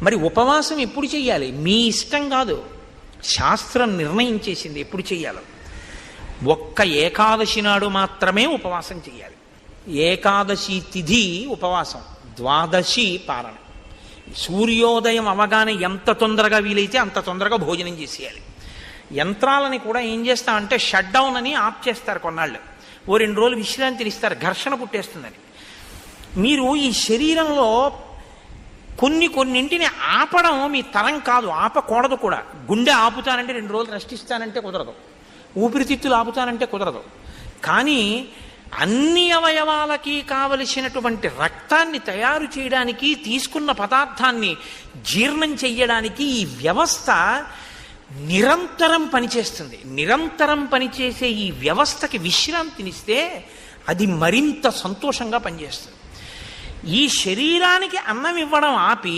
మరి ఉపవాసం ఎప్పుడు చెయ్యాలి? మీ ఇష్టం కాదు, శాస్త్రం నిర్ణయం చేసింది ఎప్పుడు చెయ్యాలో. ఒక్క ఏకాదశి నాడు మాత్రమే ఉపవాసం చెయ్యాలి. ఏకాదశి తిథి ఉపవాసం, ద్వాదశి పారణ. సూర్యోదయం అవగానే ఎంత తొందరగా వీలైతే అంత తొందరగా భోజనం చేసేయాలి. యంత్రాలని కూడా ఏం చేస్తామంటే షట్ డౌన్ అని ఆఫ్ చేస్తారు కొన్నాళ్ళు, ఓ 2 రోజులు విశ్రాంతిని ఇస్తారు, ఘర్షణ పుట్టేస్తుందని. మీరు ఈ శరీరంలో కొన్నింటిని ఆపడం మీ తరం కాదు, ఆపకూడదు కూడా. గుండె ఆపుతానంటే 2 రోజులు రెస్ట్ ఇస్తానంటే కుదరదు, ఊపిరితిత్తులు ఆపుతానంటే కుదరదు. కానీ అన్ని అవయవాలకి కావలసినటువంటి రక్తాన్ని తయారు చేయడానికి, తీసుకున్న పదార్థాన్ని జీర్ణం చెయ్యడానికి ఈ వ్యవస్థ నిరంతరం పనిచేస్తుంది. నిరంతరం పనిచేసే ఈ వ్యవస్థకి విశ్రాంతినిస్తే అది మరింత సంతోషంగా పనిచేస్తుంది. ఈ శరీరానికి అన్నం ఇవ్వడం ఆపి